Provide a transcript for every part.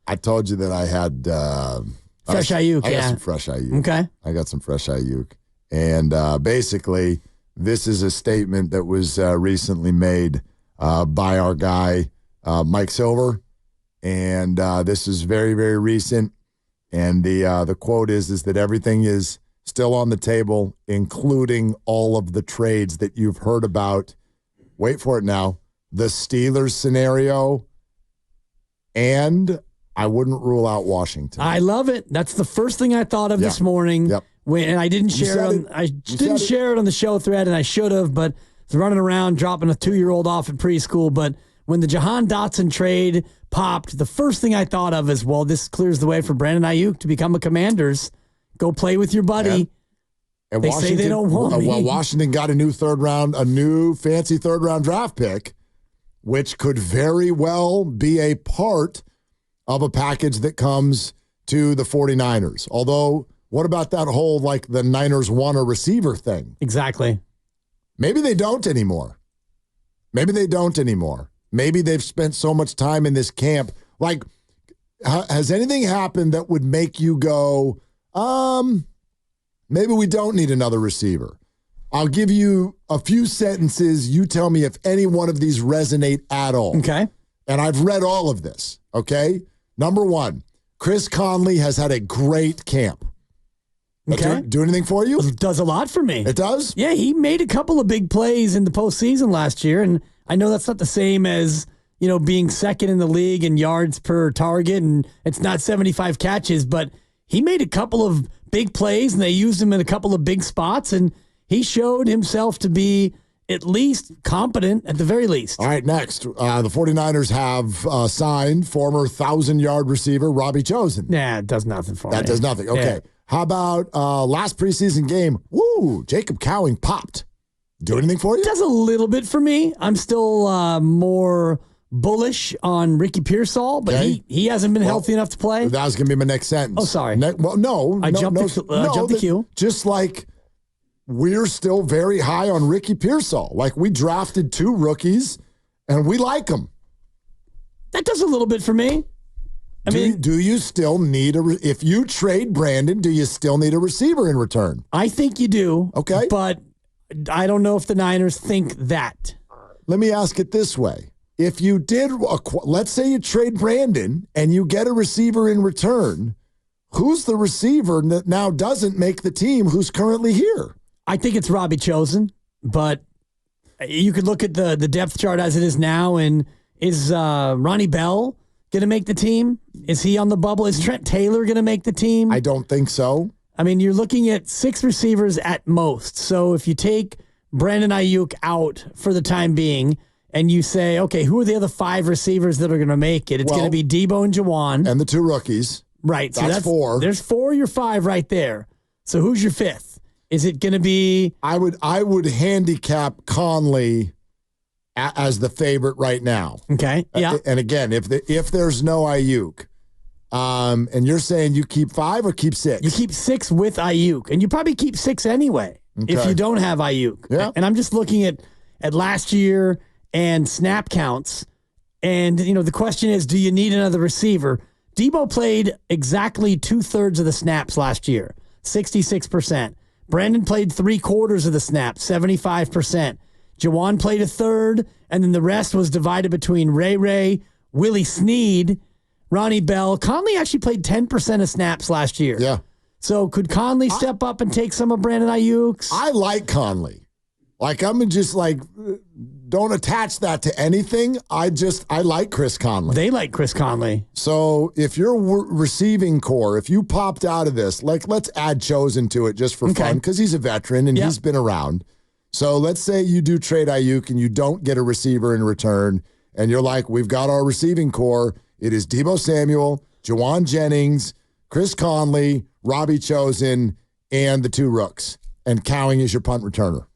I told you that I had fresh Aiyuk. I got some fresh Aiyuk. Okay. I got some fresh Aiyuk. And basically, this is a statement that was recently made by our guy, Mike Silver. And this is very, very recent. And the quote is that everything is still on the table, including all of the trades that you've heard about. Wait for it now. The Steelers scenario, and I wouldn't rule out Washington. I love it. That's the first thing I thought of this morning. Yep. And I didn't share it. I didn't share it on the show thread, and I should have, but I was running around dropping a 2-year-old off at preschool. But when the Jahan Dotson trade popped, the first thing I thought of is, well, this clears the way for Brandon Aiyuk to become a Commanders. Go play with your buddy. And they say they don't want me. Well, Washington got a new fancy third round draft pick, which could very well be a part of a package that comes to the 49ers. Although, what about that whole, the Niners want a receiver thing? Exactly. Maybe they don't anymore. Maybe they've spent so much time in this camp. Has anything happened that would make you go, maybe we don't need another receiver? I'll give you a few sentences. You tell me if any one of these resonate at all. Okay. And I've read all of this, okay? Number one, Chris Conley has had a great camp. Okay. Do anything for you? It does a lot for me. It does? Yeah, he made a couple of big plays in the postseason last year, and I know that's not the same as, being second in the league in yards per target, and it's not 75 catches, but he made a couple of big plays, and they used him in a couple of big spots, and he showed himself to be at least competent at the very least. All right, next. The 49ers have signed former 1,000-yard receiver Robbie Chosen. Nah, it does nothing for me. That does nothing. Okay. Yeah. How about last preseason game? Woo! Jacob Cowing popped. Do anything for you? Does a little bit for me. I'm still more bullish on Ricky Pearsall, but he hasn't been healthy enough to play. That was going to be my next sentence. Oh, sorry. I jumped the queue. Just we're still very high on Ricky Pearsall. We drafted 2 rookies, and we like them. That does a little bit for me. Do you still need if you trade Brandon, do you still need a receiver in return? I think you do. Okay. But I don't know if the Niners think that. Let me ask it this way. If you did, let's say you trade Brandon and you get a receiver in return, who's the receiver that now doesn't make the team who's currently here? I think it's Robbie Chosen, but you could look at the depth chart as it is now, and is Ronnie Bell going to make the team? Is he on the bubble? Is Trent Taylor going to make the team? I don't think so. You're looking at 6 receivers at most. So if you take Brandon Aiyuk out for the time being and you say, okay, who are the other 5 receivers that are going to make it? It's going to be Debo and Jawan. And the 2 rookies. Right. So that's 4. There's 4, your 5 right there. So who's your 5th? Is it going to be? I would handicap Conley as the favorite right now. Okay. Yeah. And again, if there's no Aiyuk, and you're saying you keep 5 or keep 6? You keep 6 with Aiyuk, and you probably keep 6 anyway if you don't have Aiyuk. Yeah. And I'm just looking at last year and snap counts, and the question is, do you need another receiver? Debo played exactly 2/3 of the snaps last year, 66%. Brandon played 3/4 of the snaps, 75%. Jawan played 1/3, and then the rest was divided between Ray, Willie Snead, Ronnie Bell. Conley actually played 10% of snaps last year. Yeah. So could Conley step up and take some of Brandon Aiyuk's? I like Conley. I'm just don't attach that to anything. I like Chris Conley. They like Chris Conley. So if your receiving core, if you popped out of this, let's add Chosen to it just for fun because he's a veteran and he's been around. So let's say you do trade Aiyuk and you don't get a receiver in return, and you're like, we've got our receiving core. It is Deebo Samuel, Jawan Jennings, Chris Conley, Robbie Chosen, and the 2 rooks. And Cowing is your punt returner.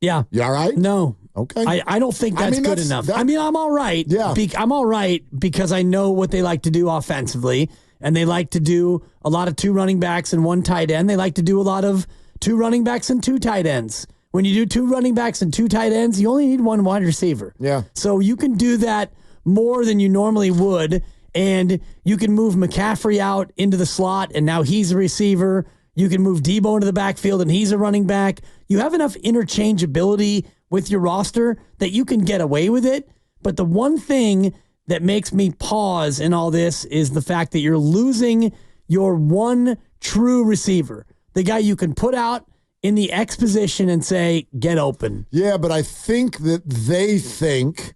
Yeah. You all right? No. Okay. I don't think that's good enough. I'm all right. Yeah. I'm all right because I know what they like to do offensively, and they like to do a lot of 2 running backs and 1 tight end. They like to do a lot of 2 running backs and 2 tight ends. When you do 2 running backs and 2 tight ends, you only need 1 wide receiver. Yeah. So you can do that more than you normally would, and you can move McCaffrey out into the slot, and now he's a receiver. You can move Debo into the backfield, and he's a running back. You have enough interchangeability with your roster that you can get away with it. But the one thing that makes me pause in all this is the fact that you're losing your one true receiver, the guy you can put out in the X position and say, get open. Yeah, but I think that they think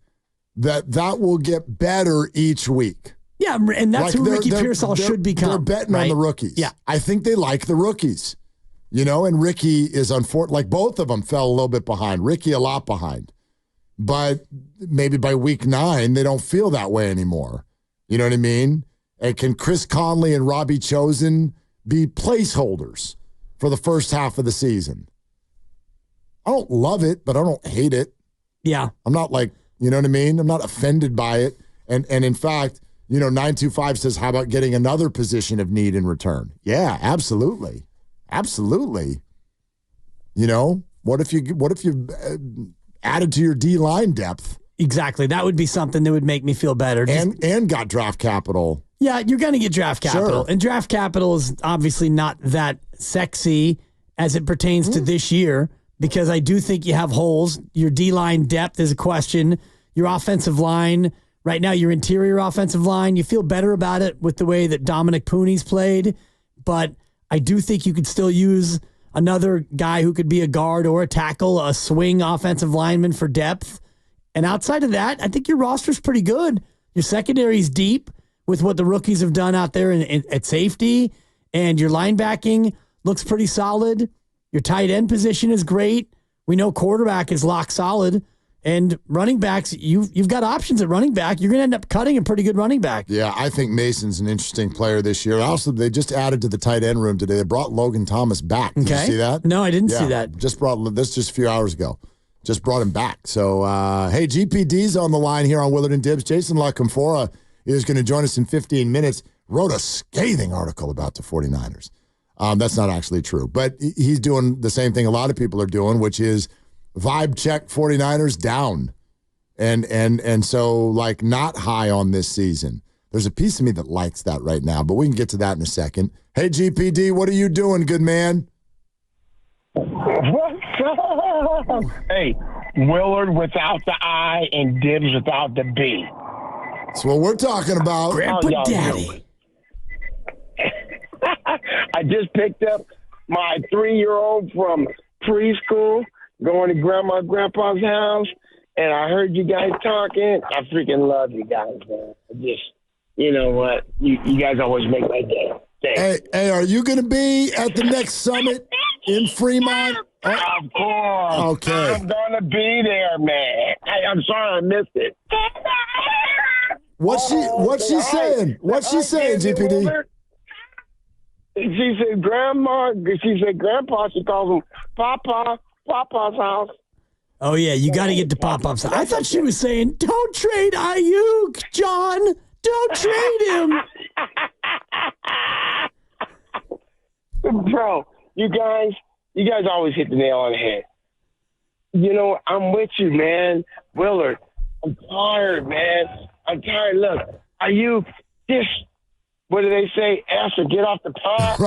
that will get better each week. Yeah, and that's who Ricky Pearsall should become. They're betting on the rookies. Yeah. I think they like the rookies. And Ricky is unfortunate. Like, both of them fell a little bit behind. Ricky a lot behind. But maybe by week 9, they don't feel that way anymore. You know what I mean? And can Chris Conley and Robbie Chosen be placeholders for the first half of the season? I don't love it, but I don't hate it. Yeah. I'm not like, you know what I mean? I'm not offended by it. And in fact, 925 says, how about getting another position of need in return? Yeah, absolutely. Absolutely. What if you added to your D-line depth? Exactly. That would be something that would make me feel better. And got draft capital. Yeah, you're going to get draft capital. Sure. And draft capital is obviously not that sexy as it pertains to this year, because I do think you have holes. Your D-line depth is a question. Your offensive line, right now, your interior offensive line, you feel better about it with the way that Dominic Pooney's played. But I do think you could still use another guy who could be a guard or a tackle, a swing offensive lineman for depth. And outside of that, I think your roster's pretty good. Your secondary's deep with what the rookies have done out there at safety, and your linebacking looks pretty solid. Your tight end position is great. We know quarterback is lock solid, and running backs, you've got options at running back. You're going to end up cutting a pretty good running back. Yeah, I think Mason's an interesting player this year. Also, they just added to the tight end room today. They brought Logan Thomas back. Did you see that? No, I didn't see that. Just a few hours ago. Just brought him back. So, hey, GPD's on the line here on Willard and Dibs. Jason LaCamfora is going to join us in 15 minutes. Wrote a scathing article about the 49ers. That's not actually true. But he's doing the same thing a lot of people are doing, which is vibe check 49ers down. And so, like, not high on this season. There's a piece of me that likes that right now, but we can get to that in a second. Hey, GPD, what are you doing, good man? What's up? Hey, Willard without the I and Dibs without the B. That's what we're talking about. Grandpa Daddy. I just picked up my 3-year-old from preschool going to Grandma and Grandpa's house, and I heard you guys talking. I freaking love you guys, man. You know what? You guys always make my day. Thanks. Hey, are you going to be at the next summit in Fremont? Of course. Okay. I'm going to be there, man. I'm sorry I missed it. What's she saying? What's she saying, GPD? She said Grandma. She said Grandpa. She calls him Papa. Papa's house. Oh, yeah, you got to get to Pop-Up's. I thought she was saying, don't trade Aiyuk, John. Don't trade him. Bro, you guys always hit the nail on the head. I'm with you, man. Willard, I'm tired, man. I'm tired. Look, Aiyuk, what do they say? Ask or get off the pot.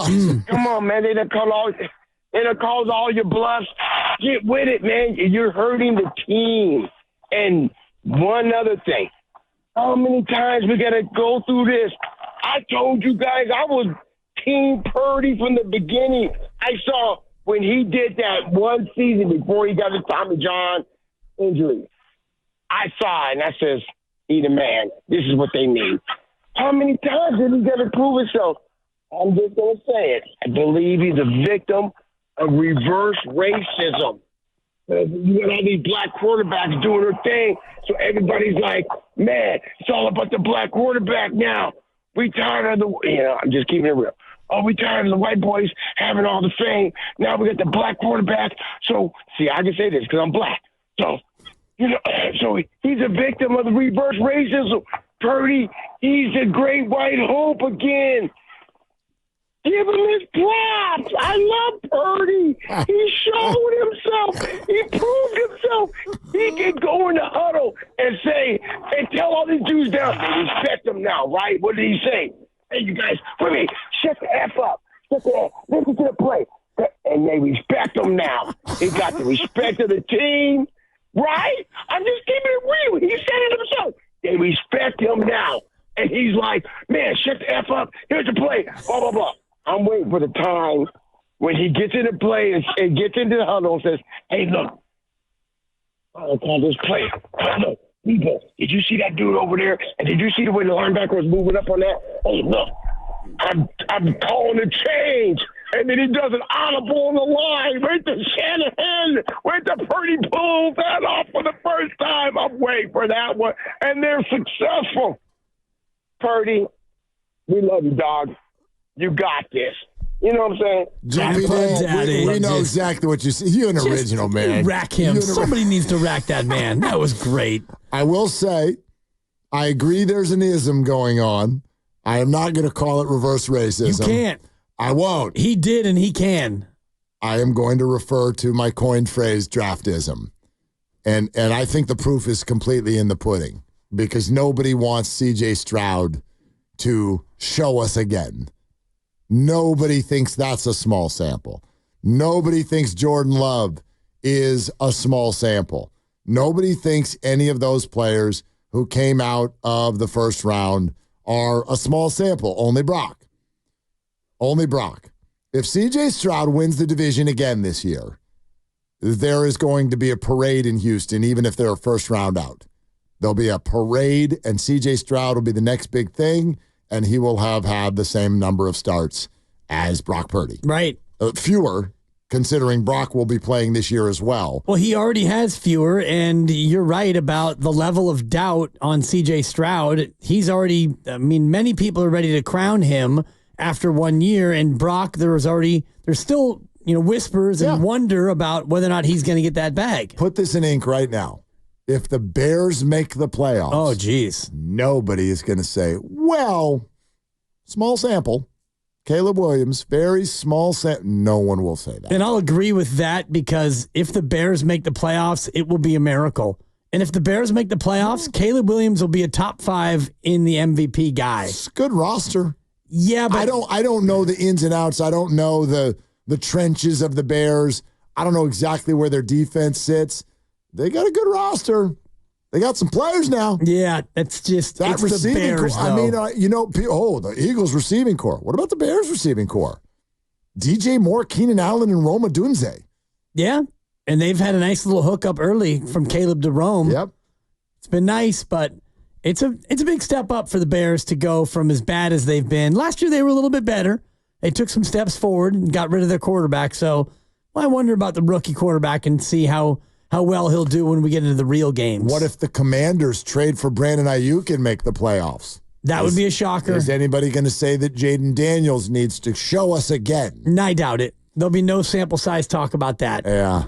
Come on, man. They done called all your bluffs. Get with it, man. You're hurting the team. And one other thing. How many times we got to go through this? I told you guys I was Team Purdy from the beginning. I saw when he did that one season before he got his Tommy John injury. I saw it, and I says, he the man. This is what they need. How many times did he got to prove himself? I'm just going to say it. I believe he's a victim of reverse racism. You got all these black quarterbacks doing their thing, so everybody's like, man, it's all about the black quarterback now. We tired of I'm just keeping it real. Oh, we tired of the white boys having all the fame. Now we got the black quarterback. So, see, I can say this because I'm black. So, so he's a victim of the reverse racism. Purdy, he's the great white hope again. Give him his props. I love Purdy. He showed himself. He proved himself. He can go in the huddle and say, and tell all these dudes down, they respect him now, right? What did he say? Hey, you guys, for me, shut the F up. Shut the F. Listen to the play. And they respect him now. He got the respect of the team, right? I'm just keeping it real. He said it himself. They respect him now. And he's like, man, shut the F up. Here's the play. Blah, blah, blah. I'm waiting for the time when he gets into play and gets into the huddle and says, hey, look, I'll call this play. Look, people, did you see that dude over there? And did you see the way the linebacker was moving up on that? Hey, look, I'm calling a change. And then he does an audible on the line. Wait to Shanahan. Wait to Purdy pulls that off for the first time. I'm waiting for that one. And they're successful. Purdy, we love you, dog. You got this. You know what I'm saying? We know exactly what you see. You're an original, man. Rack him. Somebody needs to rack that man. That was great. I will say, I agree there's an ism going on. I am not going to call it reverse racism. You can't. I won't. He did and he can. I am going to refer to my coined phrase, draftism. And I think the proof is completely in the pudding because nobody wants C.J. Stroud to show us again. Nobody thinks that's a small sample. Nobody thinks Jordan Love is a small sample. Nobody thinks any of those players who came out of the first round are a small sample. Only Brock. Only Brock. If C.J. Stroud wins the division again this year, there is going to be a parade in Houston, even if they're a first round out. There'll be a parade, and C.J. Stroud will be the next big thing, and he will have had the same number of starts as Brock Purdy. Right. Fewer, considering Brock will be playing this year as well. Well, he already has fewer, and you're right about the level of doubt on C.J. Stroud. He's already, many people are ready to crown him after 1 year, and Brock, there's still, whispers and wonder about whether or not he's going to get that bag. Put this in ink right now. If the Bears make the playoffs, oh, geez, nobody is going to say, well, small sample. Caleb Williams, very small sample. No one will say that. And I'll agree with that because if the Bears make the playoffs, it will be a miracle. And if the Bears make the playoffs, Caleb Williams will be a top 5 in the MVP guy. It's a good roster. Yeah, but I don't know the ins and outs. I don't know the trenches of the Bears. I don't know exactly where their defense sits. They got a good roster. They got some players now. Yeah, it's that receiving the Bears, core. The Eagles receiving core. What about the Bears receiving core? DJ Moore, Keenan Allen, and Rome Odunze. Yeah, and they've had a nice little hookup early from Caleb to Rome. Yep, it's been nice, but it's a big step up for the Bears to go from as bad as they've been. Last year they were a little bit better. They took some steps forward and got rid of their quarterback. So I wonder about the rookie quarterback and see how well he'll do when we get into the real games. What if the Commanders trade for Brandon Aiyuk and make the playoffs? That would be a shocker. Is anybody going to say that Jaden Daniels needs to show us again? I doubt it. There'll be no sample size talk about that. Yeah.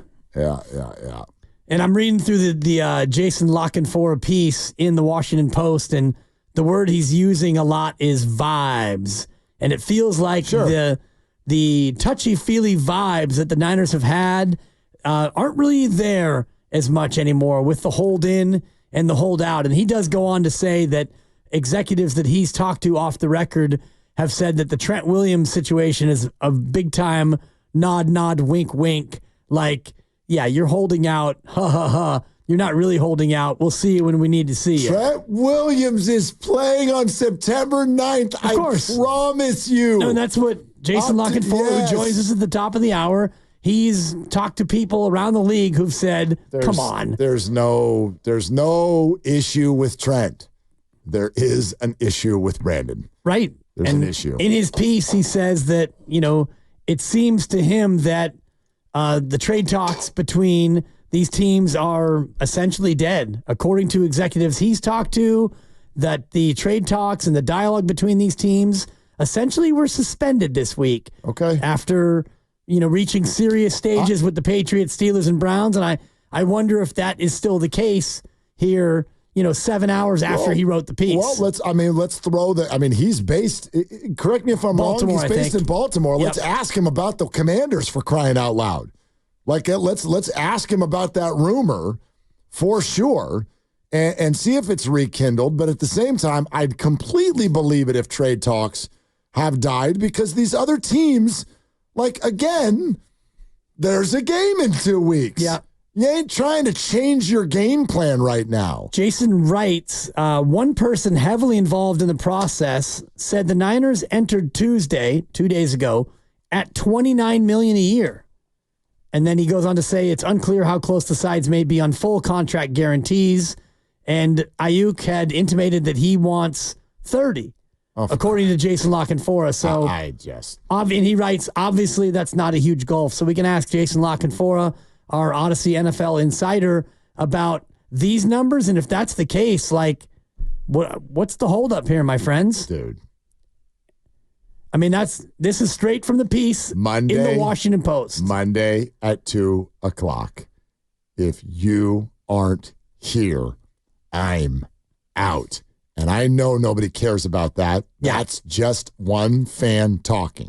And I'm reading through the Jason Lockenfora piece in the Washington Post, and the word he's using a lot is vibes. And it feels like the touchy-feely vibes that the Niners have had aren't really there as much anymore with the hold in and the hold out. And he does go on to say that executives that he's talked to off the record have said that the Trent Williams situation is a big time nod, wink, wink. Like, yeah, you're holding out. Ha, ha, ha. You're not really holding out. We'll see you when we need to see you. Trent Williams is playing on September 9th. Of course. I promise you. No, and that's what Jason Lockenfora, who joins us at the top of the hour, he's talked to people around the league who've said, come on. There's no issue with Trent. There is an issue with Brandon. Right. There's an issue. In his piece, he says that, it seems to him that the trade talks between these teams are essentially dead. According to executives he's talked to, that the trade talks and the dialogue between these teams essentially were suspended this week. Okay. After, reaching serious stages with the Patriots, Steelers, and Browns. And I wonder if that is still the case here, 7 hours after he wrote the piece. Well, let's throw he's based, correct me if I'm Baltimore, wrong, he's based in Baltimore. Yep. Let's ask him about the Commanders, for crying out loud. Like, let's ask him about that rumor for sure and see if it's rekindled. But at the same time, I'd completely believe it if trade talks have died, because these other teams, like, again, there's a game in 2 weeks. Yeah. You ain't trying to change your game plan right now. Jason writes, one person heavily involved in the process said the Niners entered Tuesday, 2 days ago, at $29 million a year. And then he goes on to say it's unclear how close the sides may be on full contract guarantees. And Aiyuk had intimated that he wants 30. According to Jason Lockenfora. So and he writes, obviously that's not a huge gulf. So we can ask Jason Lockenfora, our Odyssey NFL insider, about these numbers. And if that's the case, like, what's the holdup here, my friends? Dude. I mean, this is straight from the piece Monday, in the Washington Post. Monday at 2:00. If you aren't here, I'm out. And I know nobody cares about that. Yeah. That's just one fan talking.